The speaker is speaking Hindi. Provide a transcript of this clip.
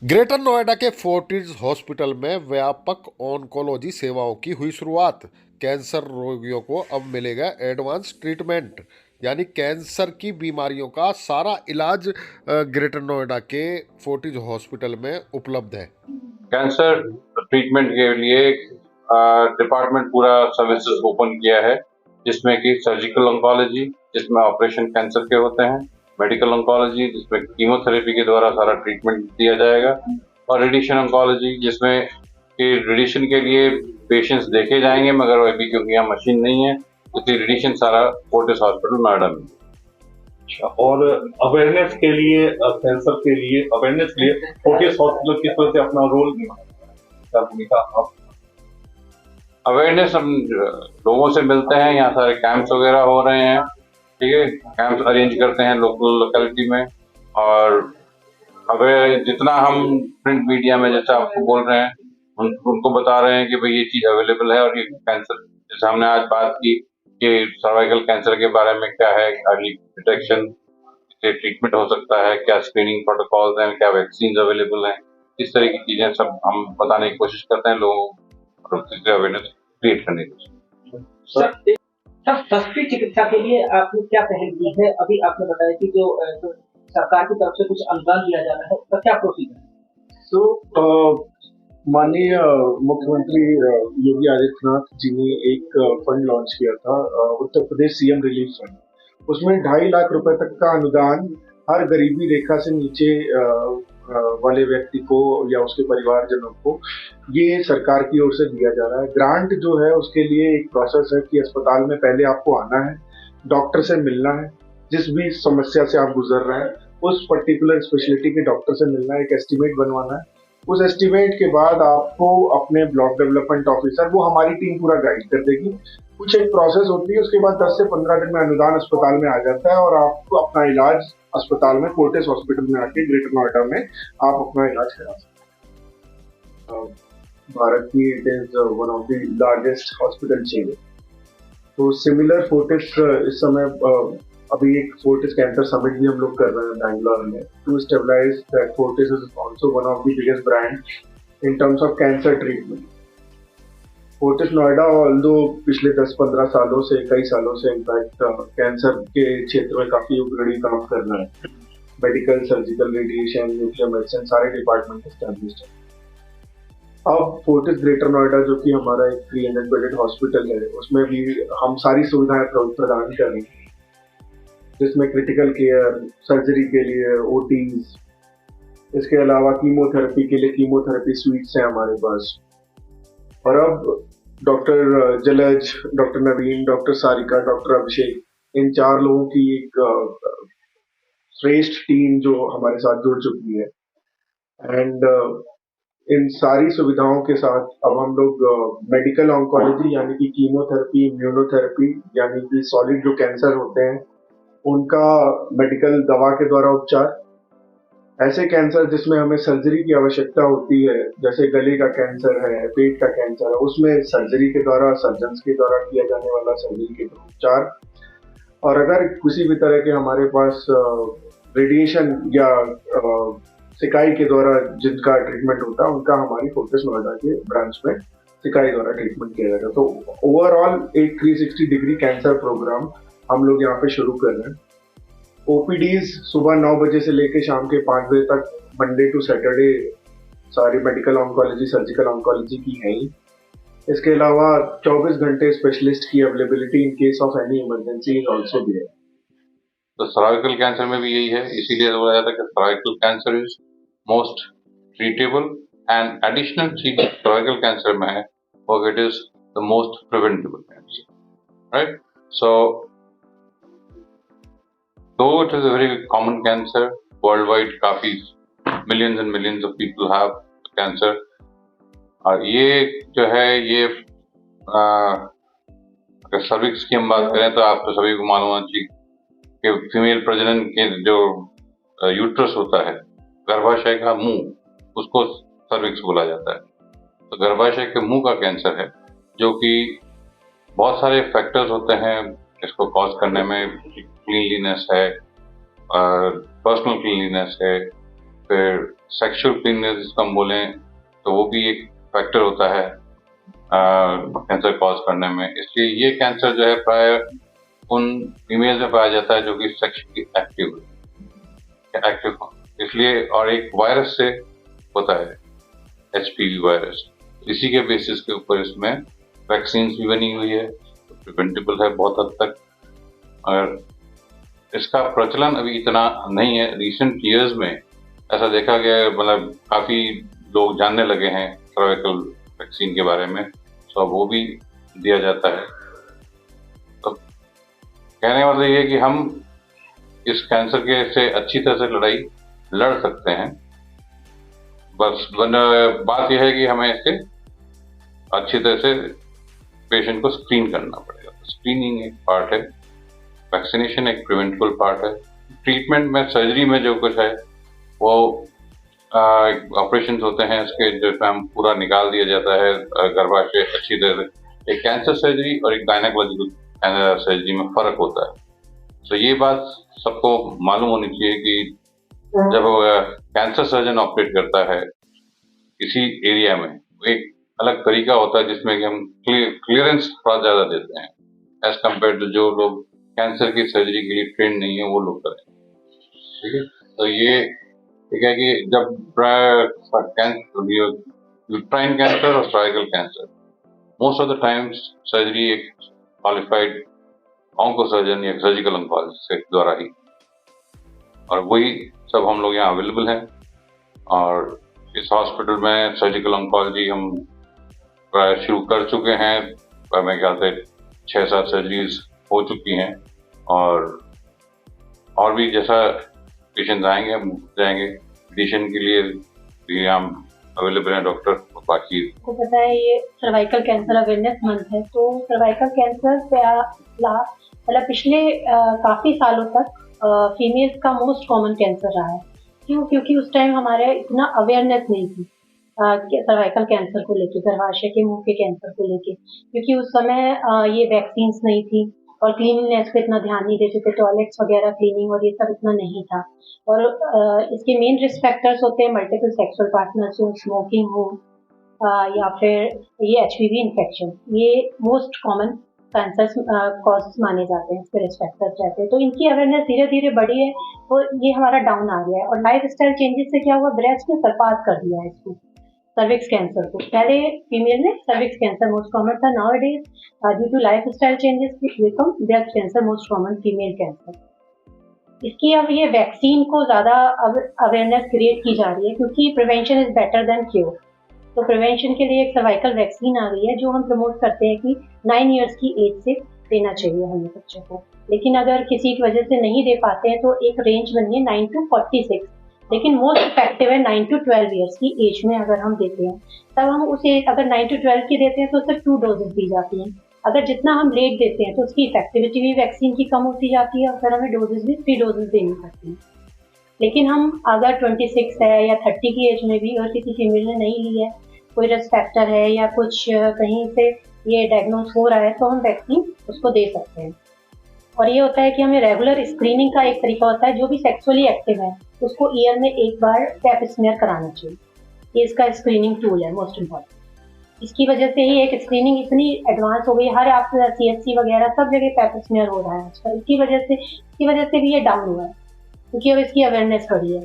ग्रेटर नोएडा के फोर्टिज हॉस्पिटल में व्यापक ऑन्कोलॉजी सेवाओं की हुई शुरुआत। कैंसर रोगियों को अब मिलेगा एडवांस ट्रीटमेंट, यानी कैंसर की बीमारियों का सारा इलाज ग्रेटर नोएडा के फोर्टिज हॉस्पिटल में उपलब्ध है। कैंसर ट्रीटमेंट के लिए डिपार्टमेंट पूरा सर्विसेज ओपन किया है, जिसमें कि सर्जिकल ऑन्कोलॉजी, जिसमें ऑपरेशन कैंसर के होते हैं, मेडिकल ऑन्कोलॉजी, जिसमें कीमोथेरेपी के द्वारा सारा ट्रीटमेंट दिया जाएगा, और रेडिएशन ऑन्कोलॉजी, जिसमें कि रेडिएशन के लिए पेशेंट्स देखे जाएंगे, मगर अभी क्योंकि यहाँ मशीन नहीं है, इसलिए रेडिएशन सारा फोर्टिस हॉस्पिटल नोएडा में। अच्छा, और अवेयरनेस के लिए कैंसर के लिए अवेयरनेस के लिए फोर्टिस हॉस्पिटल किस तरह से अपना रोल क्या भूमिका आप? अवेयरनेस हम लोगों से मिलते हैं, यहाँ सारे कैंप्स वगैरह हो रहे हैं, ठीक है, कैंप्स अरेंज करते हैं लोकल लोकेलिटी में, और अवेयर जितना हम प्रिंट मीडिया में जैसे आपको बोल रहे हैं उनको बता रहे हैं कि भाई ये चीज़ अवेलेबल है, और ये कैंसर जैसे हमने आज बात की कि सर्वाइकल कैंसर के बारे में क्या है, अर्ली डिटेक्शन से ट्रीटमेंट हो सकता है, क्या स्क्रीनिंग प्रोटोकॉल्स हैं, क्या वैक्सीन अवेलेबल हैं, इस तरह की चीजें सब हम बताने की कोशिश करते हैं लोगों को, अवेयरनेस क्रिएट करने की। सर, सस्ती चिकित्सा के लिए आपने क्या पहल की है? अभी आपने बताया कि जो सरकार की तरफ से कुछ अनुदान दिया जा रहा है, उसका क्या प्रोसीजर है? तो माननीय मुख्यमंत्री योगी आदित्यनाथ जी ने एक फंड लॉन्च किया था, Uttar Pradesh CM relief fund. उसमें 2.5 लाख रुपए तक का अनुदान हर गरीबी रेखा से नीचे वाले व्यक्ति को या उसके परिवारजनों को ये सरकार की ओर से दिया जा रहा है। ग्रांट जो है उसके लिए एक प्रोसेस है कि अस्पताल में पहले आपको आना है, डॉक्टर से मिलना है, जिस भी समस्या से आप गुजर रहे हैं उस पर्टिकुलर स्पेशलिटी के डॉक्टर से मिलना है, एक एस्टिमेट बनवाना है। उस एस्टिमेट के बाद आपको अपने ब्लॉक डेवलपमेंट ऑफिसर, वो हमारी टीम पूरा गाइड कर देगी, कुछ एक प्रोसेस होती है, उसके बाद 10 से 15 दिन में अनुदान अस्पताल में आ जाता है और आपको अपना इलाज अस्पताल में फोर्टिस हॉस्पिटल में आके ग्रेटर नोएडा में आप अपना इलाज करा सकते हैं। भारत की it is one of the largest hospital chain. तो सिमिलर फोर्टिस इस समय अभी एक फोर्टिस कैंसर समिट भी हम लोग कर रहे हैं बैंगलोर में, to stabilize that Fortis is also one of the biggest brand in terms of cancer treatment. Fortis Noida although पिछले 10-15 सालों से, कई सालों से इनफैक्ट कैंसर के क्षेत्र में काफी अग्रणी काम कर रहा है। Medical, surgical, radiation, nuclear medicine सारे डिपार्टमेंट एस्टैब्लिश्ड है। अब फोर्टिस ग्रेटर नोएडा जो कि हमारा एक 300 बेडेड हॉस्पिटल है, उसमें भी हम सारी सुविधाएं प्रदान कर रहे हैं, जिसमें क्रिटिकल केयर, सर्जरी के लिए ओटीज, इसके अलावा कीमोथेरेपी के लिए कीमोथेरेपी स्वीट्स हैं हमारे पास। और अब डॉक्टर जलज, डॉक्टर नवीन, डॉक्टर सारिका, डॉक्टर अभिषेक, इन 4 लोगों की एक श्रेष्ठ टीम जो हमारे साथ जुड़ चुकी है। एंड इन सारी सुविधाओं के साथ अब हम लोग मेडिकल ऑन्कोलॉजी यानी कि कीमोथेरेपी, इम्यूनोथेरेपी यानी कि सॉलिड जो कैंसर होते हैं उनका मेडिकल दवा के द्वारा उपचार, ऐसे कैंसर जिसमें हमें सर्जरी की आवश्यकता होती है, जैसे गले का कैंसर है, पेट का कैंसर है, उसमें सर्जरी के द्वारा, सर्जन्स के द्वारा किया जाने वाला सर्जरी के उपचार। और अगर किसी भी तरह के हमारे पास रेडिएशन या सिकाई के द्वारा जिनका ट्रीटमेंट होता है, उनका हमारी फोर्टिस नोएडा के ब्रांच में सिकाई द्वारा ट्रीटमेंट किया जाएगा। तो ओवरऑल एक 360 डिग्री कैंसर प्रोग्राम हम लोग यहाँ पे शुरू कर रहे हैं। ओपीडीज सुबह 9 बजे से लेकर शाम के 5 बजे तक, मंडे टू सैटरडे, सारी मेडिकल ऑन्कोलॉजी, सर्जिकल ऑन्कोलॉजी की है ही। इसके अलावा 24 घंटे स्पेशलिस्ट की availability in case of any emergency is also there. तो सर्वाइकल कैंसर में भी यही है, इसीलिए बोला जाता है कि cervical cancer is most treatable, and additional चीज सर्वाइकल कैंसर में है और it is the most preventable cancer, right? So though it is a very common cancer worldwide, काफी millions and millions of people have cancer, और ये जो है ये अगर सर्विक्स की हम बात करें तो आप तो सभी को मालूम होना चाहिए कि फीमेल प्रजनन के जो यूट्रस होता है, गर्भाशय का मुंह, उसको सर्विक्स बोला जाता है। तो गर्भाशय के मुंह का कैंसर है, जो कि बहुत सारे फैक्टर्स होते हैं इसको कॉज करने में। क्लीनलीनेस है, पर्सनल क्लीनलीनेस है, फिर सेक्सुअल क्लीननेस जिसको हम बोलें, तो वो भी एक फैक्टर होता है कैंसर कॉज करने में। इसलिए ये कैंसर जो है प्राय उन फीमेल में पाया जाता है जो कि सेक्सुअली एक्टिव, इसलिए और एक वायरस से होता है, एचपीवी वायरस। इसी के बेसिस के ऊपर इसमें वैक्सीन भी बनी हुई है, तो प्रिवेंटेबल है बहुत हद तक। और इसका प्रचलन अभी इतना नहीं है, रिसेंट ईयर्स में ऐसा देखा गया है, मतलब काफी लोग जानने लगे हैं सर्वाइकल वैक्सीन के बारे में, तो वो भी दिया जाता है। तो कहने का मतलब ये है कि हम इस कैंसर के से अच्छी तरह से लड़ाई लड़ सकते हैं। बस बात यह है कि हमें इसके अच्छी तरह से पेशेंट को स्क्रीन करना पड़ेगा। स्क्रीनिंग एक पार्ट है, वैक्सीनेशन एक प्रिवेंटेबल पार्ट है। ट्रीटमेंट में, सर्जरी में जो कुछ है वो ऑपरेशन होते हैं उसके, जो हम पूरा निकाल दिया जाता है गर्भाशय अच्छी तरह से। एक कैंसर सर्जरी और एक गायनेकोलॉजिकल सर्जरी में फर्क होता है। तो ये बात सबको मालूम होनी चाहिए कि जब कैंसर सर्जन ऑपरेट करता है किसी एरिया में, एक अलग तरीका होता है जिसमें कि हम क्लियरेंस थोड़ा ज्यादा देते हैं एज कम्पेयर टू जो लोग कैंसर की सर्जरी के लिए ट्रेंड नहीं है वो लोग करें। ठीक है, तो ये ठीक है कि जब यूट्राइन कैंसर और cervical cancer, most of the times surgery एक क्वालिफाइड ऑन्को सर्जन या सर्जिकल ऑन्कोलॉजिस्ट द्वारा ही, और वही सब हम लोग यहाँ अवेलेबल हैं। और इस हॉस्पिटल में सर्जिकल ऑन्कोलॉजी हम प्राय शुरू कर चुके हैं, मेरे ख्याल से 6-7 सर्जरीज हो चुकी हैं, और भी जैसा पेशेंट आएंगे हम जाएंगे। एडिशन के लिए भी हम अवेलेबल हैं डॉक्टर। बाकी आपको पता है ये सर्वाइकल कैंसर अवेयरनेस मंथ है, तो सर्वाइकल कैंसर मतलब पिछले काफ़ी सालों तक फीमेल्स का मोस्ट कॉमन कैंसर रहा है। क्यों? क्योंकि उस टाइम हमारे इतना अवेयरनेस नहीं थी सर्वाइकल कैंसर को लेके, गर्भाशय के मुंह के कैंसर को लेके, क्योंकि उस समय ये वैक्सीन्स नहीं थी और क्लीननेस पे इतना ध्यान नहीं देते थे, टॉयलेट्स वगैरह क्लीनिंग और ये सब इतना नहीं था। और इसके मेन रिस्क फैक्टर्स होते हैं मल्टीपल सेक्सुअल पार्टनर्स हो, स्मोकिंग हो, या फिर ये एचपीवी इन्फेक्शन, ये मोस्ट कॉमन कैंसर कॉजेस माने जाते हैं, इसके रिस्क फैक्टर्स रहते हैं। तो इनकी अवेयरनेस धीरे धीरे बढ़ी है, तो ये हमारा डाउन आ गया है। और लाइफ स्टाइल चेंजेस से क्या हुआ, ब्रेस्ट ने सरपास कर दिया है इसको, सर्विक्स कैंसर को। पहले फीमेल में सर्विक्स कैंसर मोस्ट कॉमन था, now it is due to life style changes become breast cancer most common female cancer. इसकी अब ये वैक्सीन को ज़्यादा अवेयरनेस क्रिएट की जा रही है, क्योंकि prevention is better than cure. तो प्रिवेंशन के लिए एक सर्वाइकल वैक्सीन आ गई है, जो हम प्रमोट करते हैं कि 9 इयर्स की एज से देना चाहिए हमें बच्चों को। लेकिन अगर किसी की वजह से नहीं दे पाते हैं तो एक रेंज बनी है 9 to 46, लेकिन मोस्ट इफेक्टिव है 9 to 12 इयर्स की एज में अगर हम देते हैं। तब हम उसे अगर 9 to 12 की देते हैं तो सिर्फ 2 डोजेस दी जाती हैं। अगर जितना हम लेट देते हैं तो उसकी इफेक्टिविटी भी वैक्सीन की कम होती जाती है, और फिर हमें डोजेस भी 3 डोजेस देनी पड़ती हैं। लेकिन हम अगर 26 है या 30 की एज में भी अगर किसी फीमेल ने नहीं ली है, कोई रिस्क फैक्टर है या कुछ कहीं से ये डायग्नोज हो रहा है, तो हम वैक्सीन उसको दे सकते हैं। और ये होता है कि हमें रेगुलर स्क्रीनिंग का एक तरीका होता है, जो भी सेक्सुअली एक्टिव है उसको ईयर में एक बार पैप स्मीयर कराना चाहिए। ये इसका स्क्रीनिंग टूल है मोस्ट इम्पॉर्टेंट। इसकी वजह से ही एक स्क्रीनिंग इतनी एडवांस हो गई, हर आप CHC वगैरह सब जगह पैप स्मीयर हो रहा है आजकल। इसकी वजह से भी ये डाउन हुआ है, क्योंकि अब इसकी अवेयरनेस बढ़ी है।